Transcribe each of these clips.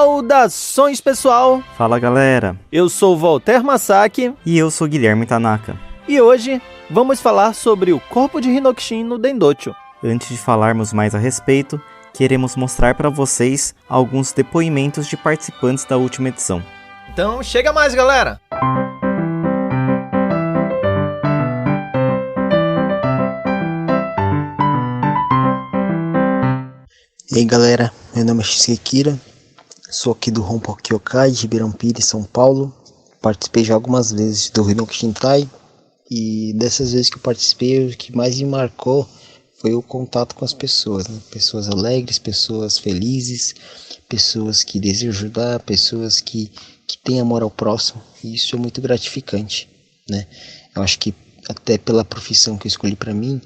Saudações, pessoal! Fala, galera! Eu sou Walter Masaki. E eu sou Guilherme Tanaka. E hoje vamos falar sobre o corpo de Hinokshin no Dendocho. Antes de falarmos mais a respeito, queremos mostrar para vocês alguns depoimentos de participantes da última edição. Então chega mais, galera! E aí, galera, meu nome é Shinsuke Kira, sou aqui do Honpo Kyokai de Ribeirão Pires, São Paulo. Participei já algumas vezes do Hinokshin Tai e dessas vezes que eu participei, o que mais me marcou foi o contato com as pessoas, né? Pessoas alegres, pessoas felizes, pessoas que desejam ajudar, pessoas que têm amor ao próximo, e isso é muito gratificante, né? Eu acho que até pela profissão que eu escolhi para mim,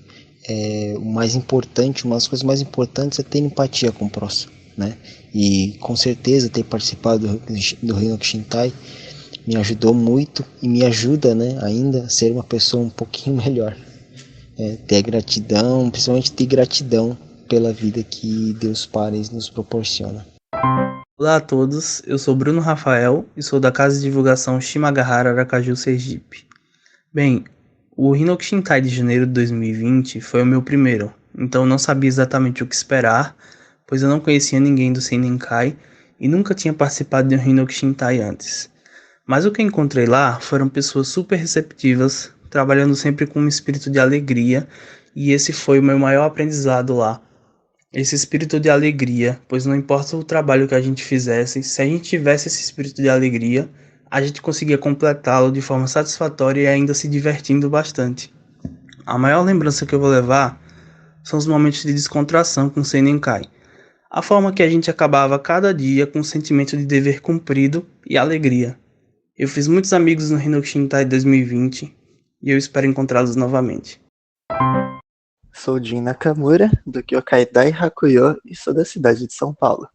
o mais importante, uma das coisas mais importantes é ter empatia com o próximo, né? E com certeza ter participado do Hinokshin Tai me ajudou muito e me ajuda, né, ainda a ser uma pessoa um pouquinho melhor. Ter gratidão, principalmente ter gratidão pela vida que Deus Pai nos proporciona. Olá a todos, eu sou Bruno Rafael e sou da Casa de Divulgação Shimagahara Aracaju Sergipe. Bem, o Hinokshin Tai de janeiro de 2020 foi o meu primeiro, então não sabia exatamente o que esperar, pois eu não conhecia ninguém do Seinenkai e nunca tinha participado de um Hinokshin Tai antes. Mas o que encontrei lá foram pessoas super receptivas, trabalhando sempre com um espírito de alegria, e esse foi o meu maior aprendizado lá. Esse espírito de alegria, pois não importa o trabalho que a gente fizesse, se a gente tivesse esse espírito de alegria, a gente conseguia completá-lo de forma satisfatória e ainda se divertindo bastante. A maior lembrança que eu vou levar são os momentos de descontração com o Seinenkai. A forma que a gente acabava cada dia com um sentimento de dever cumprido e alegria. Eu fiz muitos amigos no Hinokshin Tai 2020 e eu espero encontrá-los novamente. Sou Jin Nakamura, do Kyokai Dai Hakuyo e sou da cidade de São Paulo.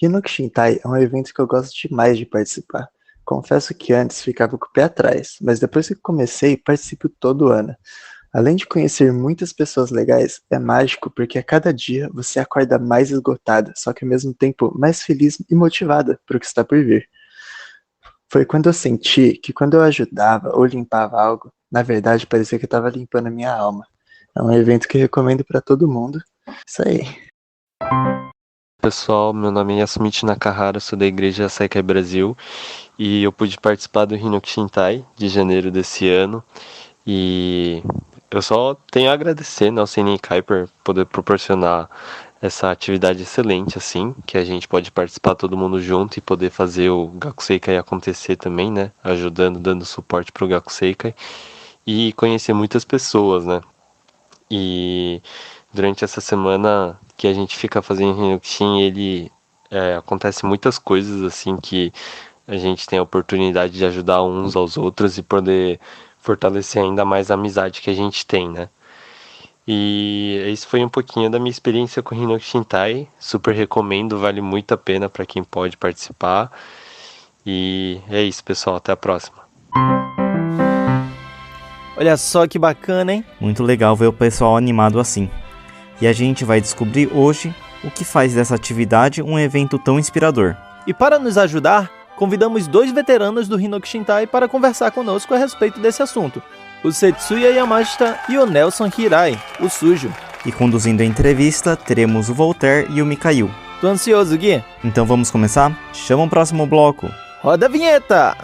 Hinokshin Tai é um evento que eu gosto demais de participar. Confesso que antes ficava com o pé atrás, mas depois que comecei, participo todo ano. Além de conhecer muitas pessoas legais, é mágico porque a cada dia você acorda mais esgotada, só que ao mesmo tempo mais feliz e motivada para o que está por vir. Foi quando eu senti que quando eu ajudava ou limpava algo, na verdade parecia que eu estava limpando a minha alma. É um evento que eu recomendo para todo mundo. Isso aí. Pessoal, meu nome é Yasumichi Nakahara, sou da Igreja Seikai Brasil e eu pude participar do Hinokshin Tai de janeiro desse ano e eu só tenho a agradecer, né, ao Seinenkai por poder proporcionar essa atividade excelente, assim, que a gente pode participar todo mundo junto e poder fazer o Gakuseikai acontecer também, né, ajudando, dando suporte pro Gakuseikai e conhecer muitas pessoas, né, e durante essa semana que a gente fica fazendo Hinokshin, acontece muitas coisas assim que a gente tem a oportunidade de ajudar uns aos outros e poder fortalecer ainda mais a amizade que a gente tem, né? E isso foi um pouquinho da minha experiência com Hinokshin Tai, super recomendo, vale muito a pena para quem pode participar. E é isso, pessoal, até a próxima. Olha só que bacana, hein? Muito legal ver o pessoal animado assim. E a gente vai descobrir hoje o que faz dessa atividade um evento tão inspirador. E para nos ajudar, convidamos 2 veteranos do Hinokshin Tai para conversar conosco a respeito desse assunto. O Setsuya Yamashita e o Nelson Hirai, o Sujo. E conduzindo a entrevista, teremos o Voltaire e o Mikhail. Tô ansioso, Gui? Então vamos começar? Chama o próximo bloco. Roda a vinheta!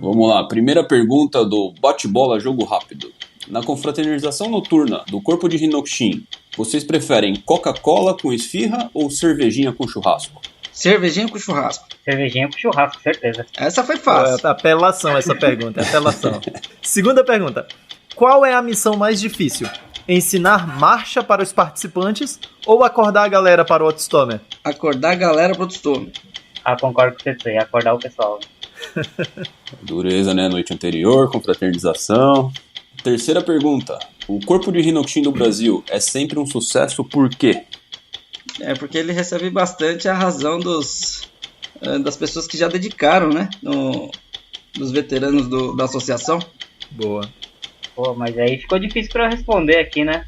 Vamos lá, primeira pergunta do Bate-Bola Jogo Rápido. Na confraternização noturna do corpo de Hinokshin, vocês preferem Coca-Cola com esfirra ou cervejinha com churrasco? Cervejinha com churrasco. Cervejinha com churrasco, certeza. Essa foi fácil. Apelação essa pergunta, apelação. Segunda pergunta. Qual é a missão mais difícil? Ensinar marcha para os participantes ou acordar a galera para o Otsutomer? Acordar a galera para o Otsutomer. Concordo com você, acordar o pessoal. Dureza, né? Noite anterior, confraternização. Terceira pergunta. O corpo de Hinokshin do Brasil é sempre um sucesso por quê? Porque ele recebe bastante a razão das pessoas que já dedicaram, né? Dos veteranos da associação. Boa. Pô, mas aí ficou difícil pra eu responder aqui, né?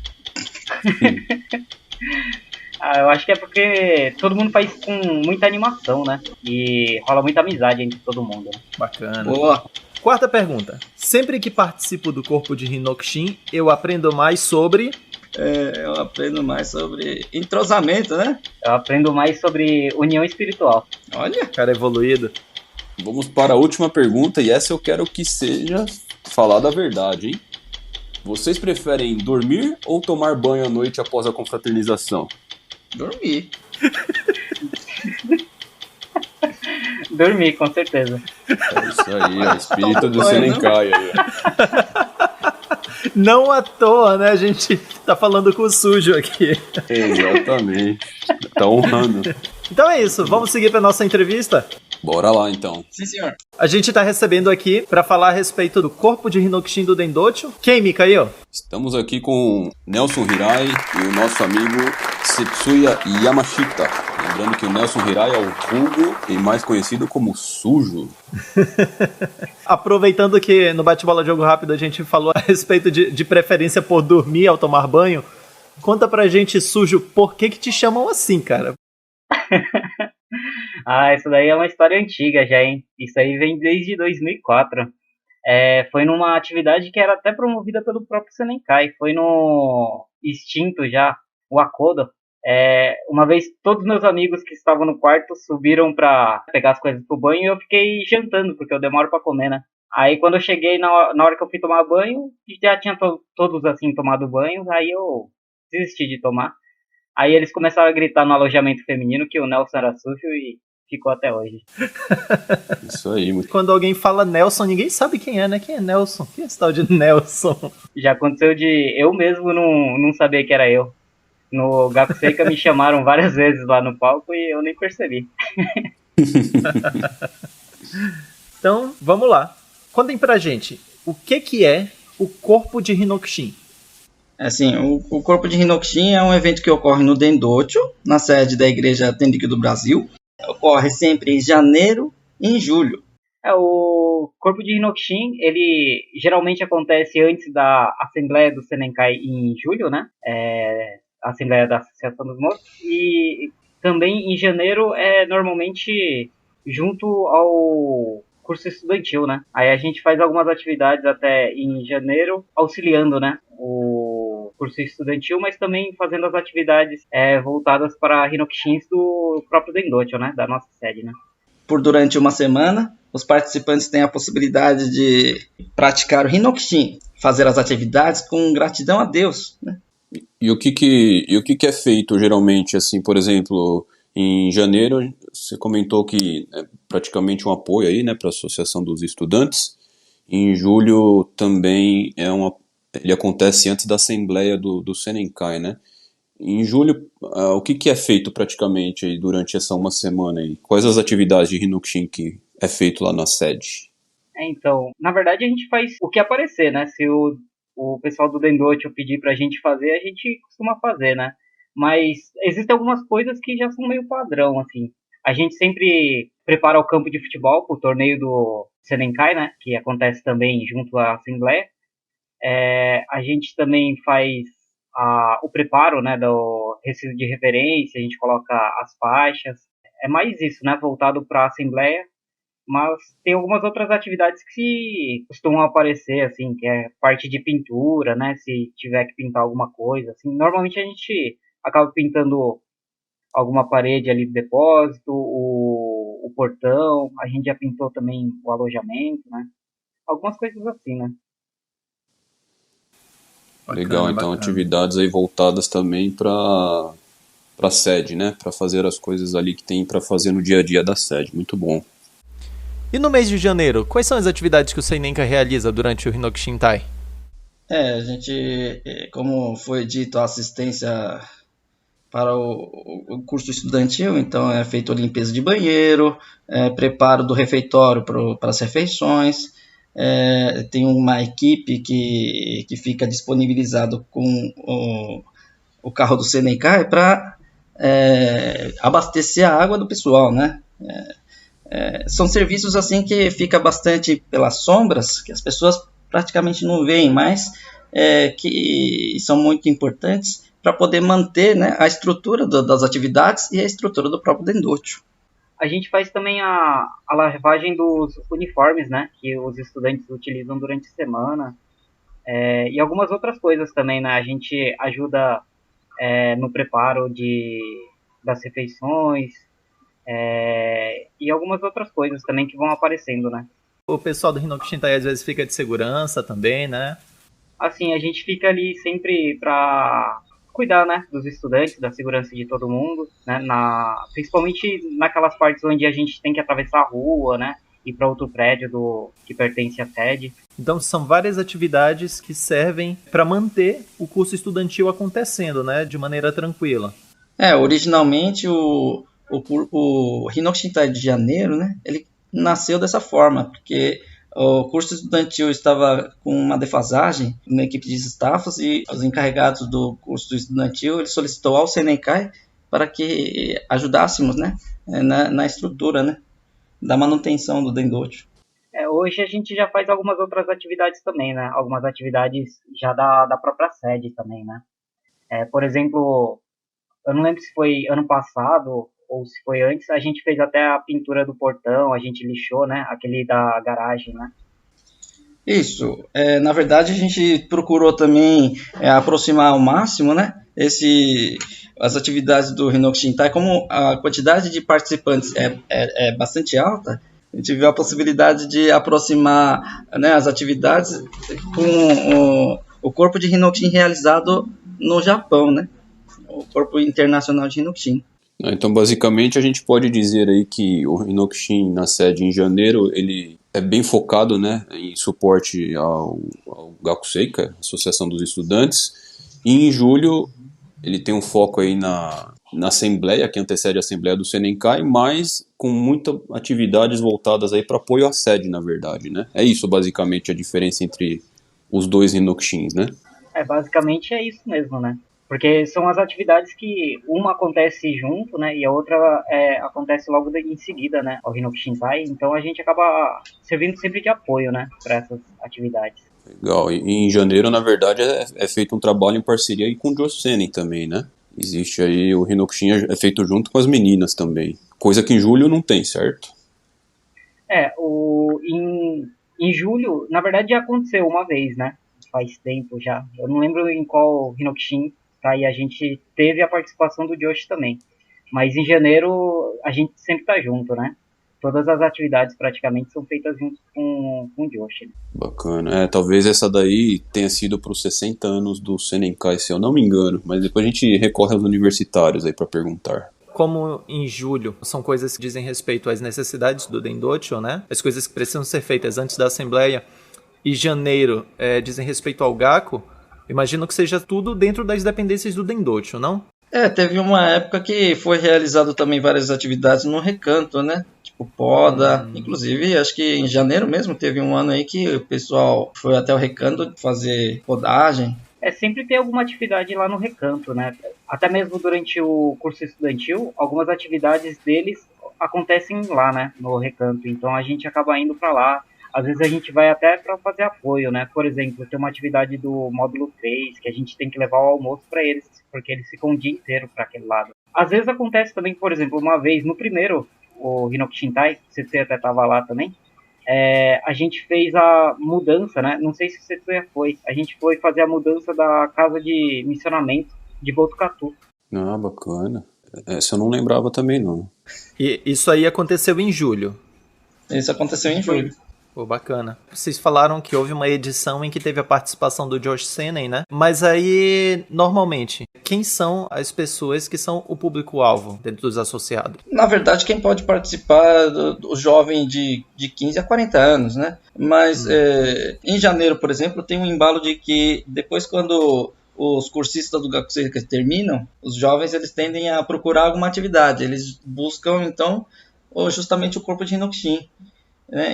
Eu acho que é porque todo mundo faz com muita animação, né? E rola muita amizade entre todo mundo. Né? Bacana. Boa. Quarta pergunta. Sempre que participo do corpo de Hinokshin, eu aprendo mais sobre... Eu aprendo mais sobre entrosamento, né? Eu aprendo mais sobre união espiritual. Olha. Cara evoluído. Vamos para a última pergunta, e essa eu quero que seja falada a verdade, hein? Vocês preferem dormir ou tomar banho à noite após a confraternização? Dormir. Dormir, com certeza. É isso aí, o espírito do Senenkai aí. Não à toa, né? A gente tá falando com o sujo aqui. Exatamente. Tá honrando. Então é isso, vamos seguir pra nossa entrevista? Bora lá, então. Sim, senhor. A gente tá recebendo aqui pra falar a respeito do corpo de Hinokshin do Dendocho. Quem, Mikael? Estamos aqui com Nelson Hirai e o nosso amigo Setsuya Yamashita. Lembrando que o Nelson Hirai é o vulgo e mais conhecido como Sujo. Aproveitando que no Bate-Bola Jogo Rápido a gente falou a respeito de preferência por dormir ao tomar banho, conta pra gente, Sujo, por que te chamam assim, cara? Isso daí é uma história antiga já, hein? Isso aí vem desde 2004. Foi numa atividade que era até promovida pelo próprio Senenkai. Foi no extinto já, o Akodo. Uma vez todos meus amigos que estavam no quarto subiram pra pegar as coisas pro banho e eu fiquei jantando, porque eu demoro pra comer, né? Aí quando eu cheguei, na hora que eu fui tomar banho, já tinha todos assim tomado banho, aí eu desisti de tomar. Aí eles começaram a gritar no alojamento feminino que o Nelson era sujo e ficou até hoje. Isso aí, muito. Quando alguém fala Nelson, ninguém sabe quem é, né? Quem é Nelson? Quem é esse tal de Nelson? Já aconteceu de eu mesmo não saber que era eu. No Gakuseika me chamaram várias vezes lá no palco e eu nem percebi. Então, vamos lá. Contem pra gente, o que é o corpo de Hinokshin? Assim, o corpo de Hinokshin é um evento que ocorre no Dendocho, na sede da Igreja Tenrikyo do Brasil. Ocorre sempre em janeiro e em julho. O corpo de Hinokshin, ele geralmente acontece antes da Assembleia do Senenkai em julho, né? A Assembleia da Associação dos Mortos. E também em janeiro normalmente junto ao curso estudantil, né? Aí a gente faz algumas atividades até em janeiro, auxiliando, né? O curso estudantil, mas também fazendo as atividades voltadas para Hinokshins do próprio Dendocho, né? Da nossa sede, né? Durante uma semana, os participantes têm a possibilidade de praticar o Hinokshin, fazer as atividades com gratidão a Deus, né? E o que é feito geralmente, assim, por exemplo, em janeiro, você comentou que é praticamente um apoio aí, né, para a Associação dos Estudantes. Em julho também ele acontece antes da Assembleia do Senenkai, né? Em julho, o que é feito praticamente aí durante essa uma semana aí? Quais as atividades de Hinokshin que é feito lá na sede? Então, na verdade a gente faz o que aparecer, né? Se o pessoal do Dendocho pedir pra gente fazer, a gente costuma fazer, né? Mas existem algumas coisas que já são meio padrão, assim. A gente sempre prepara o campo de futebol pro torneio do Senenkai, né? Que acontece também junto à Assembleia. A gente também faz o preparo, né? Do recibo de referência, a gente coloca as faixas. É mais isso, né? Voltado pra Assembleia. Mas tem algumas outras atividades que costumam aparecer, assim, que é parte de pintura, né? Se tiver que pintar alguma coisa, assim. Normalmente a gente acaba pintando alguma parede ali do depósito, o portão, a gente já pintou também o alojamento, né? Algumas coisas assim, né? Legal, então atividades aí voltadas também para a sede, né? Para fazer as coisas ali que tem para fazer no dia a dia da sede. Muito bom. E no mês de janeiro, quais são as atividades que o Senenkai realiza durante o Hinokshintai? A gente, como foi dito, a assistência para o curso estudantil, então é feita a limpeza de banheiro, preparo do refeitório para as refeições, tem uma equipe que fica disponibilizado com o carro do Senenkai para abastecer a água do pessoal, né? São serviços assim que fica bastante pelas sombras, que as pessoas praticamente não veem, mas que são muito importantes para poder manter, né, a estrutura das atividades e a estrutura do próprio Dendôtil. A gente faz também a lavagem dos uniformes, né, que os estudantes utilizam durante a semana, e algumas outras coisas também, né, a gente ajuda no preparo das refeições, e algumas outras coisas também que vão aparecendo, né. O pessoal do Hinoki Shintai às vezes fica de segurança também, né? Assim, a gente fica ali sempre para cuidar, né, dos estudantes, da segurança de todo mundo, né, principalmente naquelas partes onde a gente tem que atravessar a rua, né, ir para outro prédio que pertence à sede. Então são várias atividades que servem para manter o curso estudantil acontecendo, né, de maneira tranquila. Originalmente o Hinoki Shintai de janeiro, né, ele nasceu dessa forma, porque o curso estudantil estava com uma defasagem na equipe de staffs e os encarregados do curso estudantil, ele solicitou ao Senenkai para que ajudássemos, né, na estrutura, né, da manutenção do Dendôtil. Hoje a gente já faz algumas outras atividades também, né, algumas atividades já da própria sede também, né. Por exemplo, eu não lembro se foi ano passado ou se foi antes, a gente fez até a pintura do portão, a gente lixou, né, aquele da garagem, né. Isso, na verdade a gente procurou também aproximar ao máximo, né, as atividades do Hinoki Shintai, como a quantidade de participantes é bastante alta, a gente viu a possibilidade de aproximar, né, as atividades com o corpo de Hinoki realizado no Japão, né, o corpo internacional de Hinoki. Então, basicamente, a gente pode dizer aí que o Hinoki na sede em janeiro, ele é bem focado, né, em suporte ao Gakusei, Associação dos Estudantes, e em julho ele tem um foco aí na Assembleia, que antecede a Assembleia do Senenkai, mas com muitas atividades voltadas aí para apoio à sede, na verdade, né? É isso, basicamente, a diferença entre os dois Hinoki, né? Basicamente é isso mesmo, né? Porque são as atividades que uma acontece junto, né, e a outra acontece logo em seguida, né, ao Hinoki Shintai. Então a gente acaba servindo sempre de apoio, né, para essas atividades. Legal. E em janeiro, na verdade, é feito um trabalho em parceria aí com o Josh Senen também, né? Existe aí, o Hinoki é feito junto com as meninas também. Coisa que em julho não tem, certo? Em julho, na verdade, já aconteceu uma vez, né? Faz tempo já. Eu não lembro em qual Hinoki tá, e a gente teve a participação do Josh também. Mas em janeiro a gente sempre tá junto, né? Todas as atividades praticamente são feitas junto com o Josh. Né? Bacana. Talvez essa daí tenha sido para os 60 anos do Senenkai, se eu não me engano. Mas depois a gente recorre aos universitários aí para perguntar. Como em julho são coisas que dizem respeito às necessidades do Dendôtil, né? As coisas que precisam ser feitas antes da Assembleia. E janeiro dizem respeito ao Gaku. Imagino que seja tudo dentro das dependências do Dendôtil, não? Teve uma época que foi realizado também várias atividades no recanto, né? Tipo poda. Inclusive, acho que em janeiro mesmo teve um ano aí que o pessoal foi até o recanto fazer podagem. Sempre tem alguma atividade lá no recanto, né? Até mesmo durante o curso estudantil, algumas atividades deles acontecem lá, né? No recanto. Então a gente acaba indo para lá. Às vezes a gente vai até para fazer apoio, né? Por exemplo, tem uma atividade do módulo 3 que a gente tem que levar o almoço para eles, porque eles ficam o dia inteiro para aquele lado. Às vezes acontece também, por exemplo, uma vez no primeiro, o Hinoki Shintai, você até estava lá também, a gente fez a mudança, né? Não sei se você já foi. A gente foi fazer a mudança da casa de missionamento de Botucatu. Ah, bacana. Essa eu não lembrava também, não. E isso aí aconteceu em julho? Isso aconteceu em julho. Pô, bacana. Vocês falaram que houve uma edição em que teve a participação do Josh Senen, né? Mas aí, normalmente, quem são as pessoas que são o público-alvo dentro dos associados? Na verdade, quem pode participar do jovem de 15 a 40 anos, né? Mas em janeiro, por exemplo, tem um embalo de que depois quando os cursistas do Gakusei terminam, os jovens eles tendem a procurar alguma atividade. Eles buscam, então, justamente o corpo de Hinoki.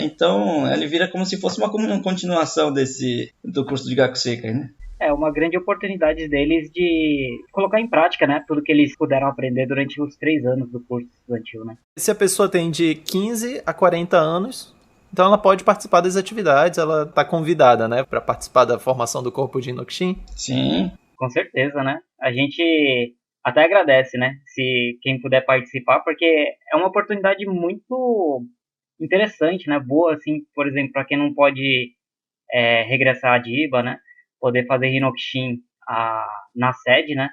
Então, ele vira como se fosse uma continuação do curso de Gakuseikai, né? Uma grande oportunidade deles de colocar em prática, né? Tudo que eles puderam aprender durante os 3 anos do curso estudantil, né? Se a pessoa tem de 15 a 40 anos, Então ela pode participar das atividades, ela está convidada, né, para participar da formação do corpo de Inokshin. Sim, com certeza, né? A gente até agradece, né, se quem puder participar, porque é uma oportunidade muito interessante, né? Boa, assim, por exemplo, para quem não pode regressar à Diba, né? Poder fazer Hinokshin na sede, né?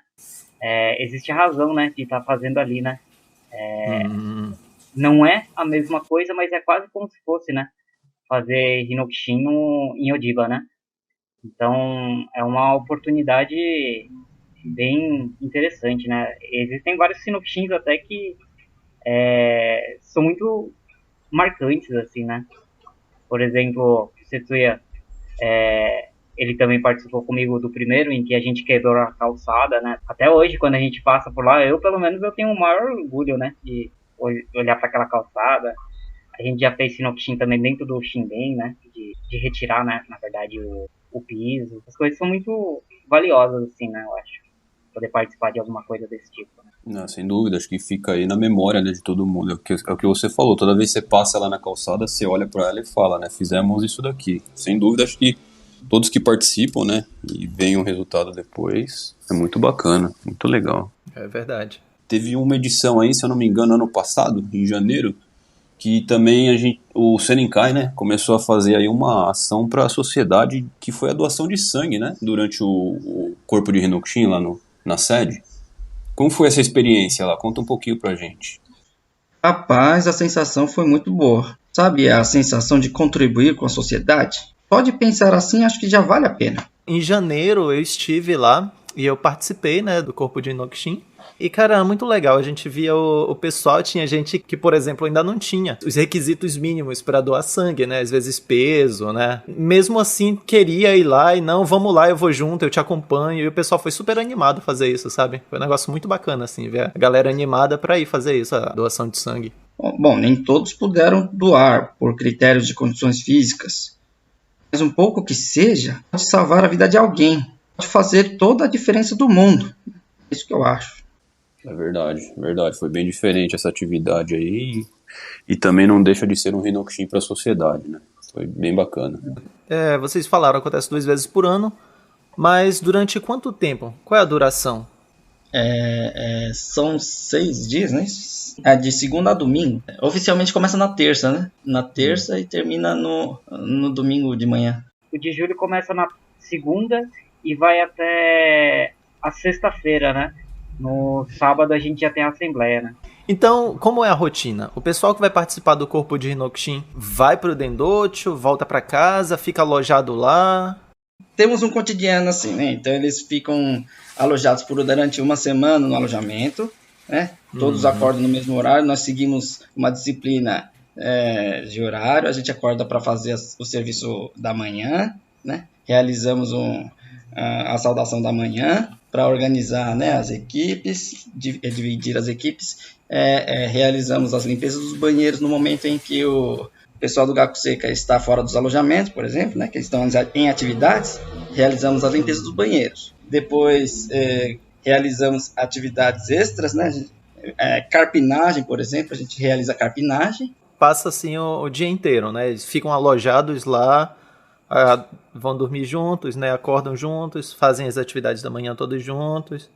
Existe a razão, né, de estar fazendo ali, né? Não é a mesma coisa, mas é quase como se fosse, né? Fazer Hinokshin em Odiba, né? Então, é uma oportunidade bem interessante, né? Existem vários Hinokshins até que são muito marcantes, assim, né? Por exemplo, Setsuya, ele também participou comigo do primeiro, em que a gente quebrou a calçada, né? Até hoje, quando a gente passa por lá, pelo menos, eu tenho o maior orgulho, né? De olhar para aquela calçada. A gente já fez Hinokshin também dentro do Shingen, né? De retirar, né? Na verdade, o piso. As coisas são muito valiosas, assim, né? Eu acho. Poder participar de alguma coisa desse tipo, né? Não, sem dúvida, acho que fica aí na memória, né, de todo mundo. É o que você falou, toda vez que você passa lá na calçada, você olha para ela e fala, né, fizemos isso daqui. Sem dúvida, acho que todos que participam, né, e veem o resultado depois, é muito bacana, muito legal. É verdade. Teve uma edição aí, se eu não me engano, ano passado, em janeiro, que também o Senenkai, né, começou a fazer aí uma ação para a sociedade, que foi a doação de sangue, né, durante o corpo de Hinokshin lá na sede. Como foi essa experiência lá? Conta um pouquinho pra gente. Rapaz, a sensação foi muito boa. Sabe, a sensação de contribuir com a sociedade? Pode pensar assim, acho que já vale a pena. Em janeiro eu estive lá e eu participei, né, do corpo de Inokshin. E, cara, muito legal. A gente via o pessoal, tinha gente que, por exemplo, ainda não tinha os requisitos mínimos para doar sangue, né? Às vezes peso, né? Mesmo assim, queria ir lá e não, vamos lá, eu vou junto, eu te acompanho. E o pessoal foi super animado a fazer isso, sabe? Foi um negócio muito bacana, assim, ver a galera animada para ir fazer isso, a doação de sangue. Bom, nem todos puderam doar por critérios de condições físicas. Mas um pouco que seja, pode salvar a vida de alguém. Pode fazer toda a diferença do mundo. É isso que eu acho. É verdade, verdade. Foi bem diferente essa atividade aí. E também não deixa de ser um Hinokshin para a sociedade, né? Foi bem bacana. Vocês falaram, acontece 2 vezes por ano. Mas durante quanto tempo? Qual é a duração? São 6 dias, né? É de segunda a domingo. Oficialmente começa na terça, né? Na terça e termina no domingo de manhã. O de julho começa na segunda e vai até a sexta-feira, né? No sábado a gente já tem a assembleia, né? Então, como é a rotina? O pessoal que vai participar do corpo de Hinokshin vai pro Dendocho, volta para casa, fica alojado lá? Temos um cotidiano assim, né? Então eles ficam alojados durante uma semana no alojamento, né? Todos acordam no mesmo horário, nós seguimos uma disciplina de horário, a gente acorda para fazer o serviço da manhã, né? Realizamos a saudação da manhã para organizar, né, as equipes, dividir as equipes, realizamos as limpezas dos banheiros no momento em que o pessoal do Gakuseka está fora dos alojamentos, por exemplo, né, que estão em atividades, realizamos as limpezas dos banheiros. Depois realizamos atividades extras, né, carpinagem, por exemplo, a gente realiza carpinagem. Passa assim o dia inteiro, né? Eles ficam alojados lá, vão dormir juntos, né? Acordam juntos, fazem as atividades da manhã todos juntos.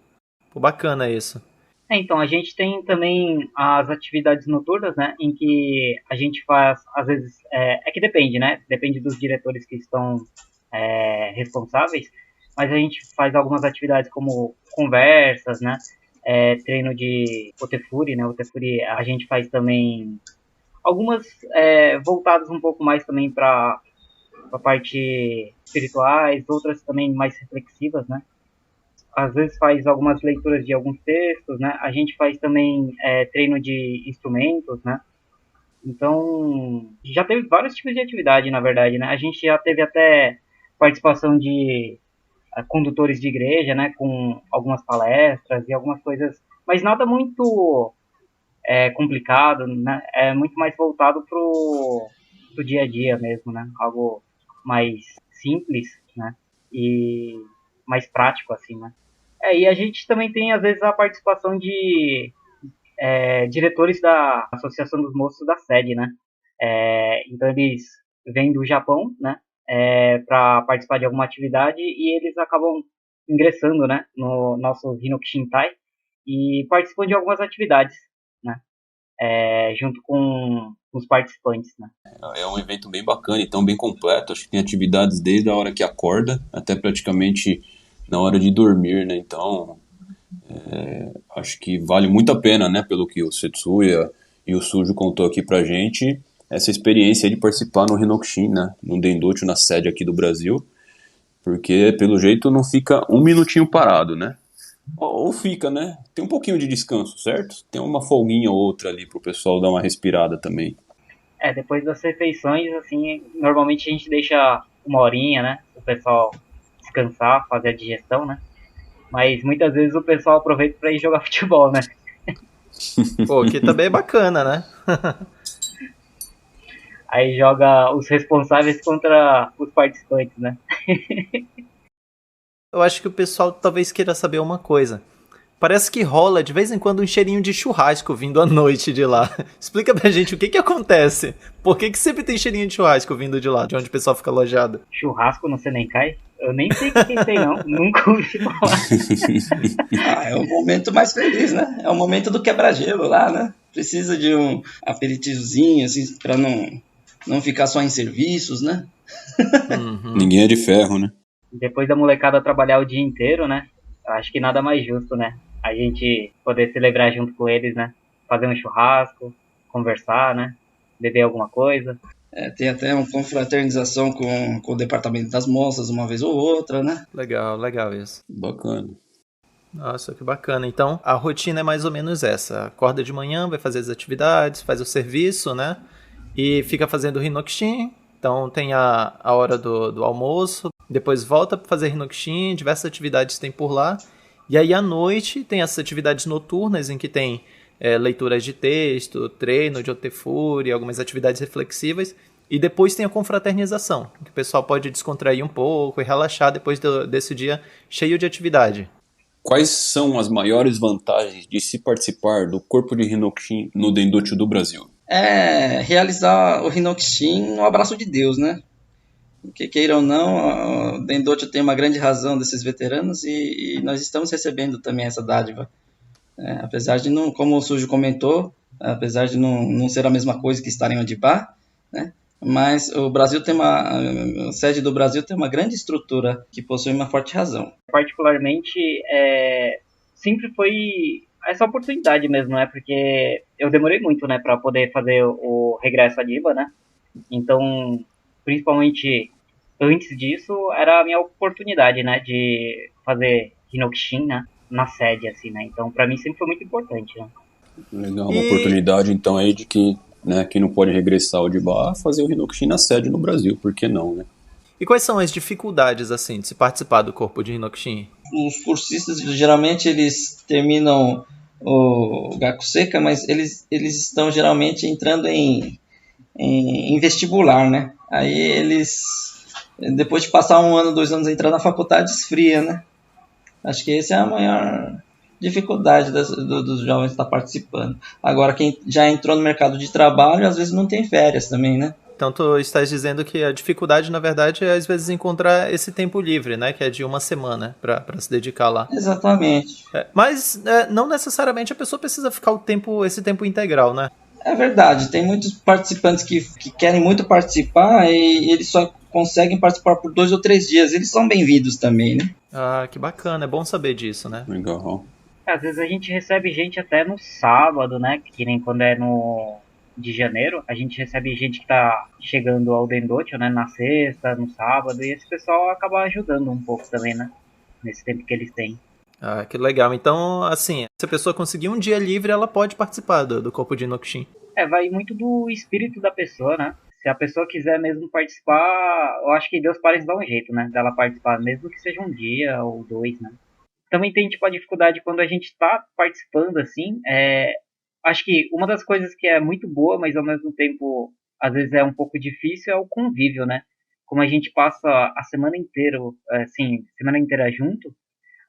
Pô, bacana isso. Então, a gente tem também as atividades noturnas, né? Em que a gente faz, às vezes, que depende, né? Depende dos diretores que estão responsáveis, mas a gente faz algumas atividades como conversas, né? Treino de Otefuri, né? Otefuri a gente faz também algumas voltadas um pouco mais também para a parte espirituais, outras também mais reflexivas, né? Às vezes faz algumas leituras de alguns textos, né? A gente faz também treino de instrumentos, né? Então, já teve vários tipos de atividade, na verdade, né? A gente já teve até participação de condutores de igreja, né? Com algumas palestras e algumas coisas, mas nada muito complicado, né? É muito mais voltado pro dia a dia mesmo, né? Algo mais simples, né? E mais prático, assim, né? E a gente também tem, às vezes, a participação de diretores da Associação dos Moços da sede, né? Então eles vêm do Japão, né, para participar de alguma atividade e eles acabam ingressando, né, no nosso Hinokushintai e participam de algumas atividades, né, junto com os participantes, né. É um evento bem bacana, então bem completo. Acho que tem atividades desde a hora que acorda até praticamente na hora de dormir, né? Então, acho que vale muito a pena, né? Pelo que o Setsuya e o Sujo contou aqui pra gente, essa experiência de participar no Hinokushin, né? No Dendocho, na sede aqui do Brasil, porque pelo jeito não fica um minutinho parado, né? Ou fica, né? Tem um pouquinho de descanso, certo? Tem uma folguinha ou outra ali pro pessoal dar uma respirada também. Depois das refeições, assim, normalmente a gente deixa uma horinha, né, o pessoal descansar, fazer a digestão, né, mas muitas vezes o pessoal aproveita para ir jogar futebol, né. Pô, que também é bacana, né? Aí joga os responsáveis contra os participantes, né. Eu acho que o pessoal talvez queira saber uma coisa. Parece que rola de vez em quando um cheirinho de churrasco vindo à noite de lá. Explica pra gente o que acontece. Por que sempre tem cheirinho de churrasco vindo de lá, de onde o pessoal fica alojado? Churrasco no Senencai? Eu nem sei o que tem, não. Nunca ouvi falar. É o momento mais feliz, né? É o momento do quebra-gelo lá, né? Precisa de um aperitivozinho, assim, pra não ficar só em serviços, né? Uhum. Ninguém é de ferro, né? Depois da molecada trabalhar o dia inteiro, né? Eu acho que nada mais justo, né? A gente poder celebrar junto com eles, né? Fazer um churrasco, conversar, né? Beber alguma coisa. Tem até uma confraternização com o departamento das moças uma vez ou outra, né? Legal, legal isso. Bacana. Nossa, que bacana. Então, a rotina é mais ou menos essa. Acorda de manhã, vai fazer as atividades, faz o serviço, né? E fica fazendo o Hinokushin. Então, tem a hora do almoço. Depois volta para fazer Hinokushin, diversas atividades tem por lá. E aí, à noite, tem essas atividades noturnas em que tem leituras de texto, treino de Otefuri, algumas atividades reflexivas. E depois tem a confraternização, que o pessoal pode descontrair um pouco e relaxar depois desse dia cheio de atividade. Quais são as maiores vantagens de se participar do corpo de Hinokushin no Dendocho do Brasil? Realizar o Hinokushin no abraço de Deus, né? Que queira ou não, o Dendocho tem uma grande razão desses veteranos e nós estamos recebendo também essa dádiva. Apesar de não, como o Sujo comentou, apesar de não ser a mesma coisa que estar em Odibá, né? Mas o Brasil a sede do Brasil tem uma grande estrutura que possui uma forte razão. Particularmente, sempre foi essa oportunidade mesmo, né? Porque eu demorei muito, né, para poder fazer o regresso a Diba, né? Então, principalmente antes disso, era a minha oportunidade, né, de fazer Hinokushin, né, na sede, assim, né? Então, para mim sempre foi muito importante, né? Legal, uma oportunidade então aí de que, né, quem não pode regressar ao Odibá, fazer o Hinokushin na sede no Brasil, por que não, né? E quais são as dificuldades, assim, de se participar do corpo de Hinokushin? Os cursistas, geralmente, eles terminam o Gakuseka, mas eles estão geralmente entrando em vestibular, né? Aí eles, depois de passar 1 ano, 2 anos entrando na faculdade, esfria, né? Acho que essa é a maior dificuldade dos jovens que estão participando. Agora, quem já entrou no mercado de trabalho, às vezes não tem férias também, né? Então tu estás dizendo que a dificuldade, na verdade, é às vezes encontrar esse tempo livre, né? Que é de 1 semana para se dedicar lá. Exatamente. Mas não necessariamente a pessoa precisa ficar esse tempo integral, né? É verdade, tem muitos participantes que querem muito participar e eles só conseguem participar por 2 ou 3 dias. Eles são bem-vindos também, né? Ah, que bacana, é bom saber disso, né? Legal. Às vezes a gente recebe gente até no sábado, né? Que nem quando é de janeiro, a gente recebe gente que tá chegando ao Dendocho, né? Na sexta, no sábado, e esse pessoal acaba ajudando um pouco também, né? Nesse tempo que eles têm. Ah, que legal. Então, assim, se a pessoa conseguir um dia livre, ela pode participar do corpo de Hinokushin. Vai muito do espírito da pessoa, né? Se a pessoa quiser mesmo participar, eu acho que Deus parece dar um jeito, né? Dela participar, mesmo que seja um dia ou 2, né? Também tem, tipo, a dificuldade quando a gente tá participando, assim, acho que uma das coisas que é muito boa, mas ao mesmo tempo, às vezes é um pouco difícil, é o convívio, né? Como a gente passa a semana inteira, assim, semana inteira junto,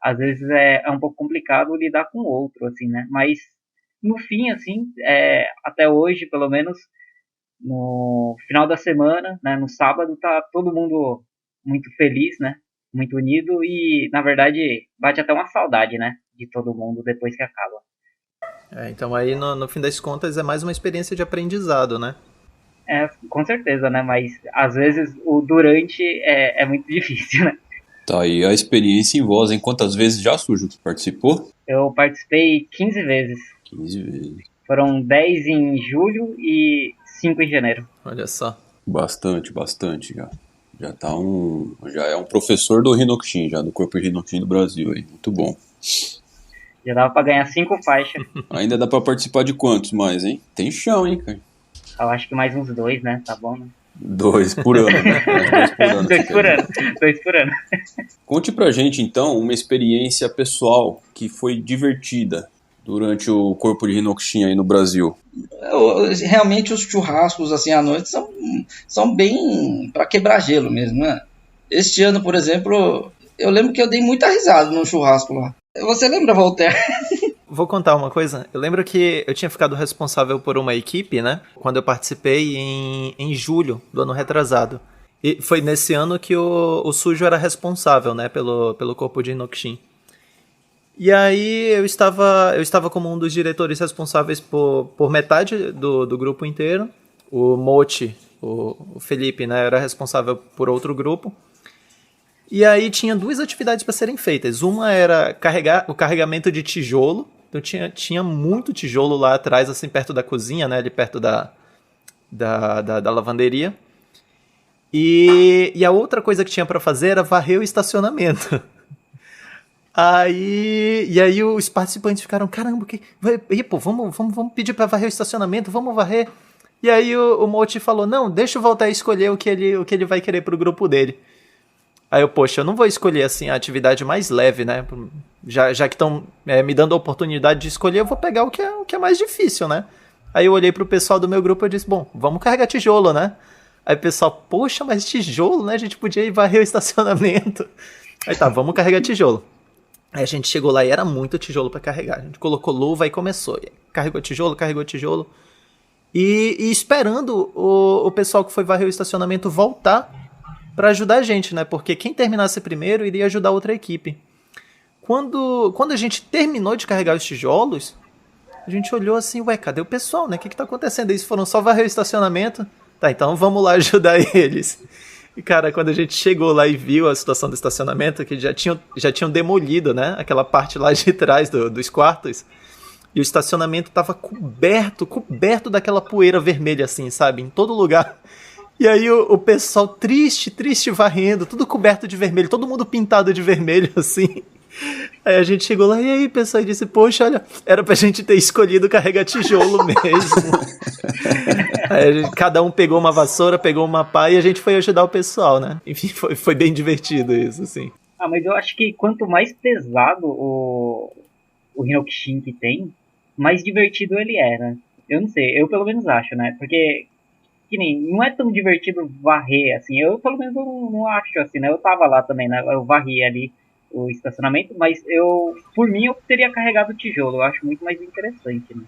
às vezes é um pouco complicado lidar com o outro, assim, né? Mas, no fim, assim, até hoje, pelo menos, no final da semana, né, no sábado, tá todo mundo muito feliz, né, muito unido e, na verdade, bate até uma saudade, né, de todo mundo depois que acaba. Então aí, no fim das contas, é mais uma experiência de aprendizado, né? Com certeza, né, mas às vezes o durante é muito difícil, né. Tá aí a experiência em voz, hein? Quantas vezes já, Sujo, que participou? Eu participei 15 vezes. 15 vezes. Foram 10 em julho e 5 em janeiro. Olha só. Bastante já. Já é um professor do Hinokshin, já do Corpo de Hinokshin do Brasil aí. Muito bom. Já dava pra ganhar 5 faixas. Ainda dá pra participar de quantos mais, hein? Tem chão, hein, cara? Eu acho que mais uns 2, né? Tá bom, né? 2 por ano, né? 2 por ano. 2 por ano. Conte pra gente, então, uma experiência pessoal que foi divertida durante o Corpo de Hinokshin aí no Brasil. Realmente os churrascos assim à noite são bem para quebrar gelo mesmo, né? Este ano, por exemplo, eu lembro que eu dei muita risada no churrasco lá. Você lembra, Walter? Vou contar uma coisa. Eu lembro que eu tinha ficado responsável por uma equipe, né? Quando eu participei em julho do ano retrasado. E foi nesse ano que o Sujo era responsável, né? Pelo Corpo de Hinokshin. E aí eu estava como um dos diretores responsáveis por metade do grupo inteiro. O Moti, o Felipe, né? Era responsável por outro grupo. E aí tinha 2 atividades para serem feitas. Uma era o carregamento de tijolo. Então tinha muito tijolo lá atrás, assim, perto da cozinha, né? Ali perto da lavanderia. E a outra coisa que tinha para fazer era varrer o estacionamento. E aí os participantes ficaram, caramba, vamos pedir para varrer o estacionamento, vamos varrer. E aí o Moti falou, não, deixa eu voltar a escolher o que ele vai querer pro grupo dele. Aí eu não vou escolher assim a atividade mais leve, né? Já que estão me dando a oportunidade de escolher, eu vou pegar o que é mais difícil, né? Aí eu olhei pro pessoal do meu grupo e disse, bom, vamos carregar tijolo, né? Aí o pessoal, poxa, mas tijolo, né? A gente podia ir varrer o estacionamento. Aí tá, vamos carregar tijolo. Aí a gente chegou lá e era muito tijolo para carregar. A gente colocou luva e começou. Carregou tijolo. E esperando o pessoal que foi varrer o estacionamento voltar para ajudar a gente, né? Porque quem terminasse primeiro iria ajudar a outra equipe. Quando a gente terminou de carregar os tijolos, a gente olhou assim, ué, cadê o pessoal, né? O que tá acontecendo? Eles foram só varrer o estacionamento? Tá, então vamos lá ajudar eles. E, cara, quando a gente chegou lá e viu a situação do estacionamento, que já tinham demolido, né? Aquela parte lá de trás dos quartos. E o estacionamento tava coberto daquela poeira vermelha, assim, sabe? Em todo lugar. E aí o pessoal triste varrendo, tudo coberto de vermelho, todo mundo pintado de vermelho, assim. Aí a gente chegou lá, e aí, pessoal, e disse, poxa, olha, era pra gente ter escolhido carregar tijolo mesmo. Aí cada um pegou uma vassoura, pegou uma pá e a gente foi ajudar o pessoal, né? Enfim, foi bem divertido isso, assim. Mas eu acho que quanto mais pesado o Hinokshin que tem, mais divertido ele é, né? Eu não sei, eu pelo menos acho, né? Porque que nem, não é tão divertido varrer, assim, eu pelo menos não acho, assim, né? Eu tava lá também, né? Eu varri ali o estacionamento, mas por mim, eu teria carregado o tijolo, eu acho muito mais interessante, né?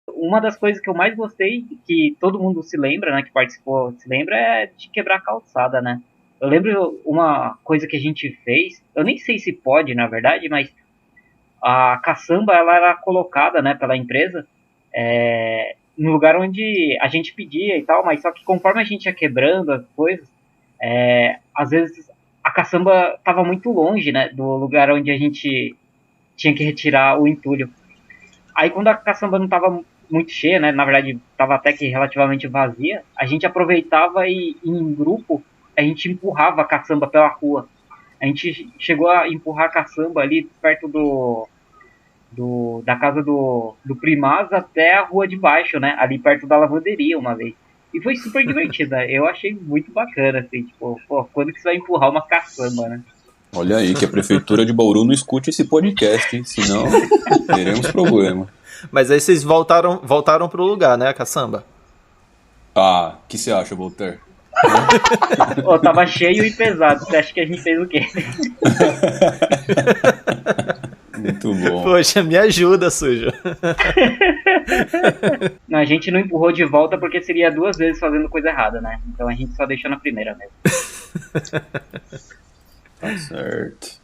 Uma das coisas que eu mais gostei, que todo mundo se lembra, né, que participou, se lembra, é de quebrar a calçada, né? Eu lembro uma coisa que a gente fez, eu nem sei se pode, na verdade, mas a caçamba, ela era colocada, né, pela empresa, no lugar onde a gente pedia e tal, mas só que conforme a gente ia quebrando as coisas, às vezes a caçamba estava muito longe, né, do lugar onde a gente tinha que retirar o entulho. Aí quando a caçamba não estava muito cheia, né, na verdade estava até que relativamente vazia, a gente aproveitava e em grupo a gente empurrava a caçamba pela rua. A gente chegou a empurrar a caçamba ali perto da casa do Primaz até a rua de baixo, né, ali perto da lavanderia uma vez. E foi super divertido, né? Eu achei muito bacana, assim, tipo, pô, quando que você vai empurrar uma caçamba, né? Olha aí, que a Prefeitura de Bauru não escute esse podcast, hein? Senão teremos problema. Mas aí vocês voltaram pro lugar, né, a caçamba? Ah, o que você acha, Voltaire? Tava cheio e pesado, você acha que a gente fez o quê? Muito bom. Poxa, me ajuda, sujo. Não, a gente não empurrou de volta porque seria 2 vezes fazendo coisa errada, né? Então a gente só deixou na primeira mesmo. Tá certo.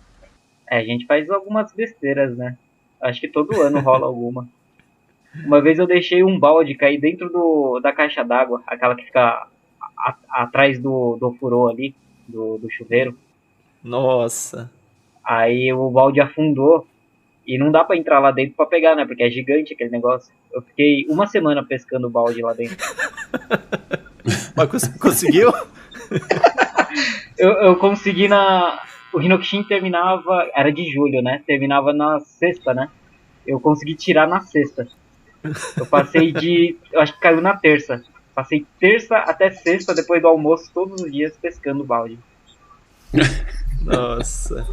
A gente faz algumas besteiras, né? Acho que todo ano rola alguma. Uma vez eu deixei um balde cair dentro da caixa d'água, aquela que fica atrás do furô ali, do chuveiro. Nossa. Aí o balde afundou e não dá pra entrar lá dentro pra pegar, né? Porque é gigante aquele negócio. Eu fiquei 1 semana pescando o balde lá dentro. Mas conseguiu? Eu consegui O Hinokshin terminava... Era de julho, né? Terminava na sexta, né? Eu consegui tirar na sexta. Eu passei Eu acho que caiu na terça. Passei terça até sexta, depois do almoço, todos os dias pescando o balde. Nossa.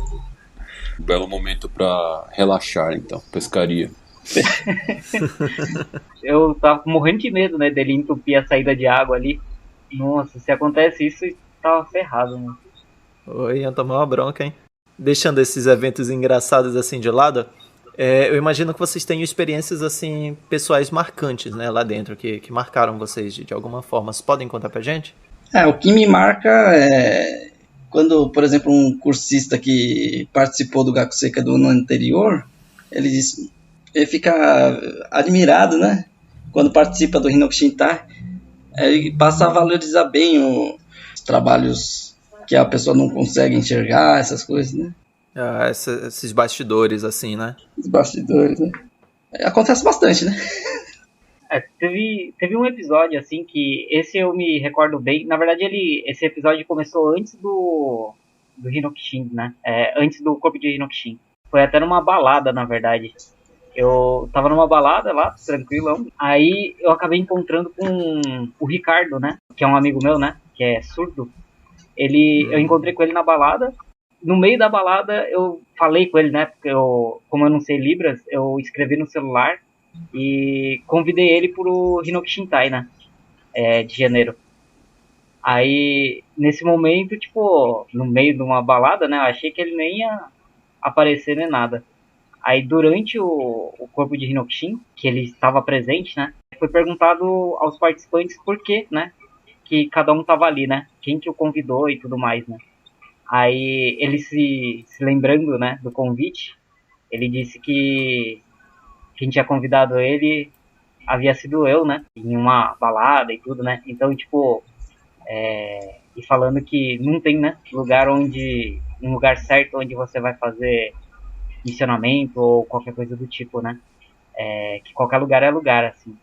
Belo momento pra relaxar, então. Pescaria. Eu tava morrendo de medo, né? Dele entupir a saída de água ali. Nossa, se acontece isso, tava ferrado, né? Oi, ia tomar uma bronca, hein? Deixando esses eventos engraçados assim de lado, eu imagino que vocês tenham experiências assim pessoais marcantes, né, lá dentro, que marcaram vocês de alguma forma. Vocês podem contar pra gente? O que me marca é quando, por exemplo, um cursista que participou do Gakuseka do ano anterior, ele fica admirado, né? Quando participa do Hinokshintai, ele passa a valorizar bem os trabalhos que a pessoa não consegue enxergar, essas coisas, né? Esses bastidores, assim, né? Os bastidores, né? Acontece bastante, né? Teve um episódio, assim, que esse eu me recordo bem. Na verdade, esse episódio começou antes do Hinokshin, né? Antes do corpo de Hinokshin. Foi até numa balada, na verdade. Eu tava numa balada lá, tranquilão. Aí eu acabei encontrando com o Ricardo, né? Que é um amigo meu, né? Que é surdo. Eu encontrei com ele na balada. No meio da balada, eu falei com ele, né? Porque como eu não sei Libras, eu escrevi no celular e convidei ele pro Hinokshintai, né? De janeiro. Aí, nesse momento, tipo, no meio de uma balada, né? Eu achei que ele nem ia aparecer nem nada. Aí, durante o corpo de Hinokshin, que ele estava presente, né? Foi perguntado aos participantes por quê, né? Que cada um tava ali, né? Quem que o convidou e tudo mais, né? Aí ele se lembrando, né, do convite, ele disse que quem tinha convidado ele havia sido eu, né? Em uma balada e tudo, né? Então, tipo, e falando que não tem, né, um lugar certo onde você vai fazer missionamento ou qualquer coisa do tipo, né? Que qualquer lugar é lugar, assim.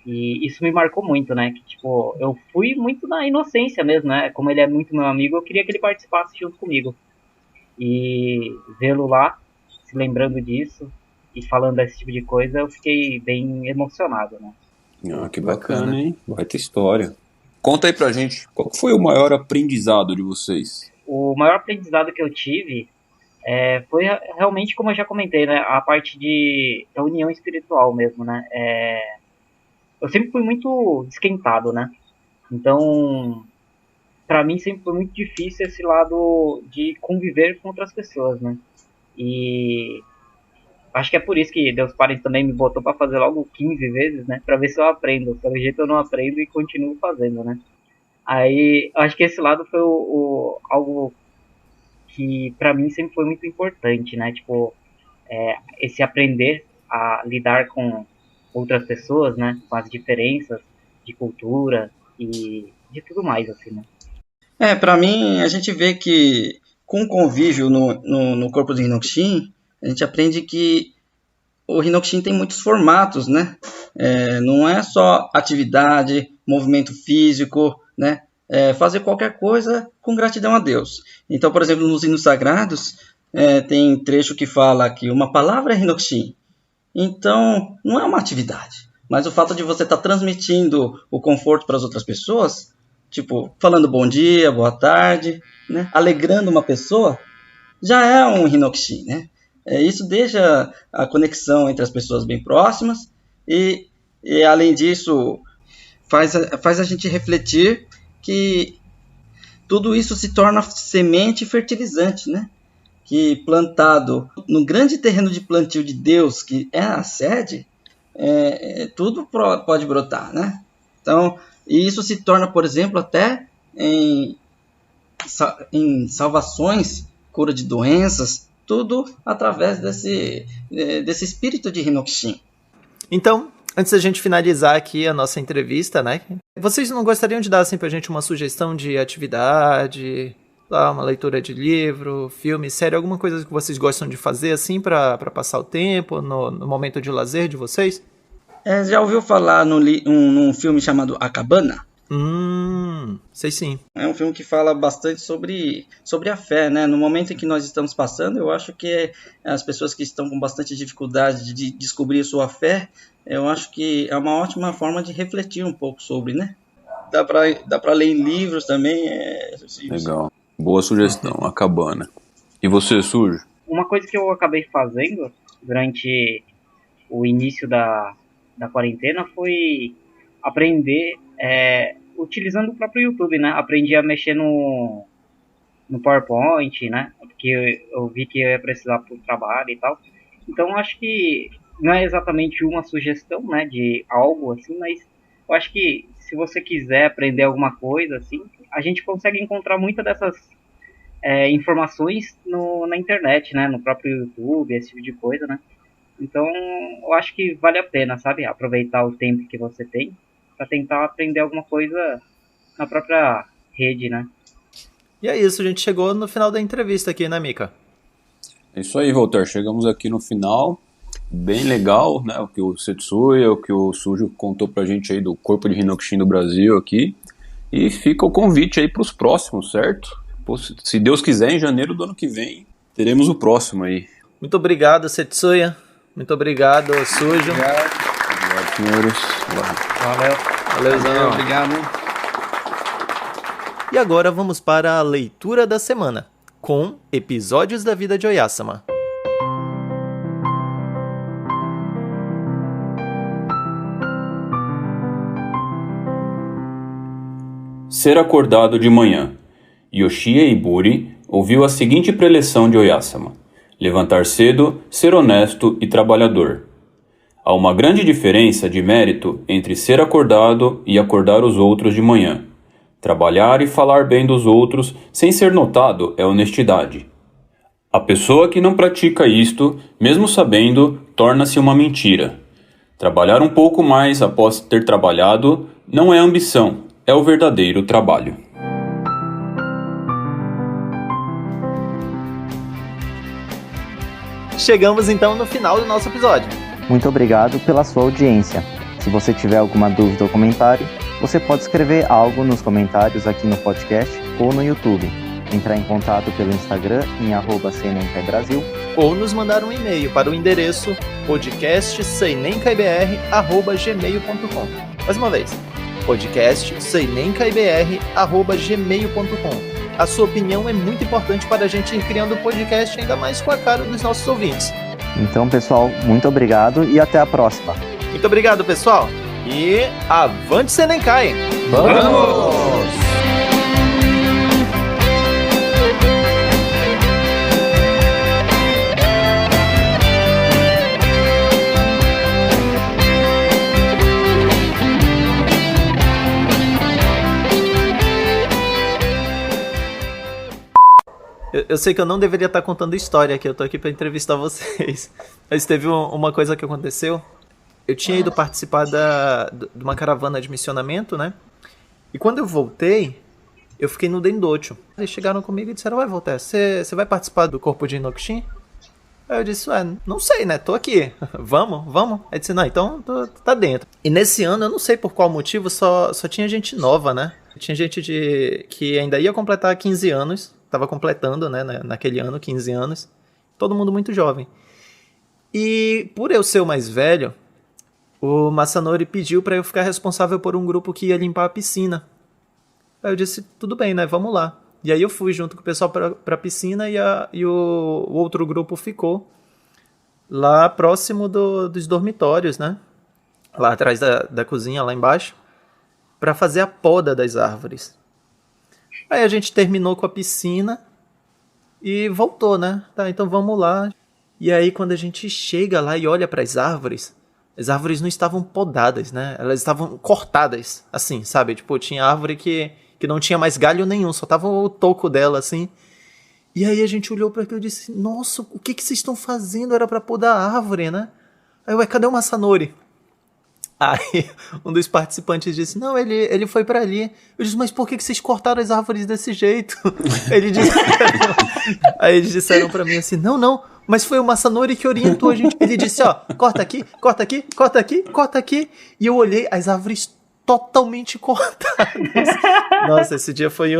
E isso me marcou muito, né? Que, tipo, eu fui muito na inocência mesmo, né? Como ele é muito meu amigo, eu queria que ele participasse junto comigo. E vê-lo lá, se lembrando disso e falando desse tipo de coisa, eu fiquei bem emocionado, né? Que bacana, hein? Baita história. Conta aí pra gente, qual foi o maior aprendizado de vocês? O maior aprendizado que eu tive foi realmente, como eu já comentei, né? A parte da união espiritual mesmo, né? Eu sempre fui muito esquentado, né? Então, pra mim sempre foi muito difícil esse lado de conviver com outras pessoas, né? E acho que é por isso que Deus Parents também me botou pra fazer logo 15 vezes, né? Pra ver se eu aprendo. Pelo jeito eu não aprendo e continuo fazendo, né? Aí, acho que esse lado foi algo que pra mim sempre foi muito importante, né? Tipo, esse aprender a lidar com outras pessoas, né, com as diferenças de cultura e de tudo mais, assim, né. Pra mim, a gente vê que com o convívio no corpo do Hinokshin, a gente aprende que o Hinokshin tem muitos formatos, né, não é só atividade, movimento físico, né, fazer qualquer coisa com gratidão a Deus. Então, por exemplo, nos hinos sagrados, tem trecho que fala que uma palavra é Hinokshin. Então, não é uma atividade, mas o fato de você estar transmitindo o conforto para as outras pessoas, tipo, falando bom dia, boa tarde, né, alegrando uma pessoa, já é um Hinokshin, né? Isso deixa a conexão entre as pessoas bem próximas e além disso, faz a gente refletir que tudo isso se torna semente fertilizante, né? que plantado no grande terreno de plantio de Deus, que é a sede, tudo pode brotar, né? Então, e isso se torna, por exemplo, até em salvações, cura de doenças, tudo através desse espírito de Hinokshin. Então, antes da gente finalizar aqui a nossa entrevista, né? Vocês não gostariam de dar assim pra gente uma sugestão de atividade, uma leitura de livro, filme, série, alguma coisa que vocês gostam de fazer assim pra passar o tempo, no momento de lazer de vocês? Já ouviu falar num filme chamado A Cabana? Sei sim. É um filme que fala bastante sobre a fé, né? No momento em que nós estamos passando, eu acho que as pessoas que estão com bastante dificuldade de descobrir sua fé, eu acho que é uma ótima forma de refletir um pouco sobre, né? Dá pra ler em livros também. Legal. Boa sugestão, A Cabana. E você, Sujo? Uma coisa que eu acabei fazendo durante o início da quarentena foi aprender utilizando o próprio YouTube, né? Aprendi a mexer no PowerPoint, né? Porque eu vi que eu ia precisar para o trabalho e tal. Então, acho que não é exatamente uma sugestão, né? De algo assim, mas eu acho que se você quiser aprender alguma coisa, assim, a gente consegue encontrar muitas dessas informações na internet, né? No próprio YouTube, esse tipo de coisa, né? Então, eu acho que vale a pena, sabe? Aproveitar o tempo que você tem para tentar aprender alguma coisa na própria rede, né? E é isso, a gente chegou no final da entrevista aqui, né, Mika? É isso aí, Walter. Chegamos aqui no final. Bem legal, né? O que o Setsuya, o que o Sujo contou pra gente aí do Corpo de Hinokshin do Brasil aqui. E fica o convite aí pros próximos, certo? Se Deus quiser, em janeiro do ano que vem, teremos o próximo aí. Muito obrigado, Setsuya. Muito obrigado, Sujo. Obrigado, senhores. Valeu, obrigado. E agora vamos para a leitura da semana, com Episódios da Vida de Oyasama. Ser acordado de manhã. Yoshie Iburi ouviu a seguinte preleção de Oyasama: levantar cedo, ser honesto e trabalhador. Há uma grande diferença de mérito entre ser acordado e acordar os outros de manhã. Trabalhar e falar bem dos outros sem ser notado é honestidade. A pessoa que não pratica isto, mesmo sabendo, torna-se uma mentira. Trabalhar um pouco mais após ter trabalhado não é ambição, é o verdadeiro trabalho. Chegamos então no final do nosso episódio. Muito obrigado pela sua audiência. Se você tiver alguma dúvida ou comentário, você pode escrever algo nos comentários aqui no podcast ou no YouTube. Entrar em contato pelo Instagram em @seinenkaibrasil ou nos mandar um e-mail para o endereço podcastseinenkabr@gmail.com. Mais uma vez, podcastseinenkabr@gmail.com. A sua opinião é muito importante para a gente ir criando o podcast ainda mais com a cara dos nossos ouvintes. Então, pessoal, muito obrigado e até a próxima. Muito obrigado, pessoal. E avante Senenkai! Vamos! Eu sei que eu não deveria estar contando história aqui, eu tô aqui para entrevistar vocês. Mas teve uma coisa que aconteceu. Eu tinha ido participar de uma caravana de missionamento, né? E quando eu voltei, eu fiquei no Dendocho. Eles chegaram comigo e disseram: "Ué, Voltaire, você vai participar do corpo de Hinokshin?" Aí eu disse: não sei, né? Tô aqui. Vamos? Aí disse: "Não, então tá dentro." E nesse ano, eu não sei por qual motivo, só tinha gente nova, né? Tinha gente que ainda ia completar 15 anos. Tava completando, né, naquele ano, 15 anos. Todo mundo muito jovem. E por eu ser o mais velho, o Masanori pediu para eu ficar responsável por um grupo que ia limpar a piscina. Aí eu disse: tudo bem, né, vamos lá. E aí eu fui junto com o pessoal pra piscina e o outro grupo ficou lá próximo dos dormitórios, né? Lá atrás da cozinha, lá embaixo, para fazer a poda das árvores. Aí a gente terminou com a piscina e voltou, né? Tá, então vamos lá. E aí quando a gente chega lá e olha para as árvores não estavam podadas, né? Elas estavam cortadas, assim, sabe? Tipo, tinha árvore que não tinha mais galho nenhum, só tava o toco dela, assim. E aí a gente olhou para aquilo e disse, nossa, o que vocês estão fazendo? Era para podar a árvore, né? Aí, ué, cadê o Masanori? Aí um dos participantes disse, não, ele foi pra ali. Eu disse, mas por que vocês cortaram as árvores desse jeito? Aí eles disseram pra mim assim, não, mas foi o Masanori que orientou a gente. Ele disse, ó, corta aqui, corta aqui, corta aqui, corta aqui. E eu olhei as árvores totalmente cortadas. Nossa, esse dia foi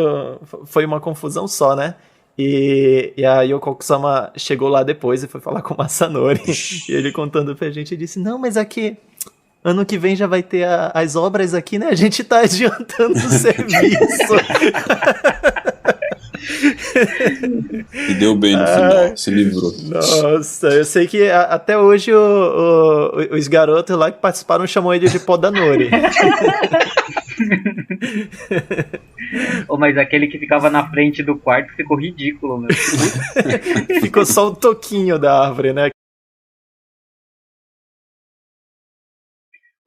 uma confusão só, né? E a Yoko-sama chegou lá depois e foi falar com o Masanori. E ele contando pra gente, disse, não, mas aqui... Ano que vem já vai ter as obras aqui, né? A gente tá adiantando o serviço. E deu bem no final, se livrou. Nossa, eu sei que até hoje os garotos lá que participaram chamam ele de Podanori. Mas aquele que ficava na frente do quarto ficou ridículo, meu. Ficou só o toquinho da árvore, né?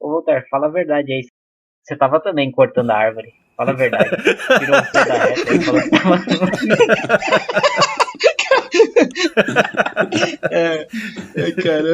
Ô, Voltaire, fala a verdade aí. Você tava também cortando a árvore. Fala a verdade. Tirou o pé da reta e falou que tava... Cara.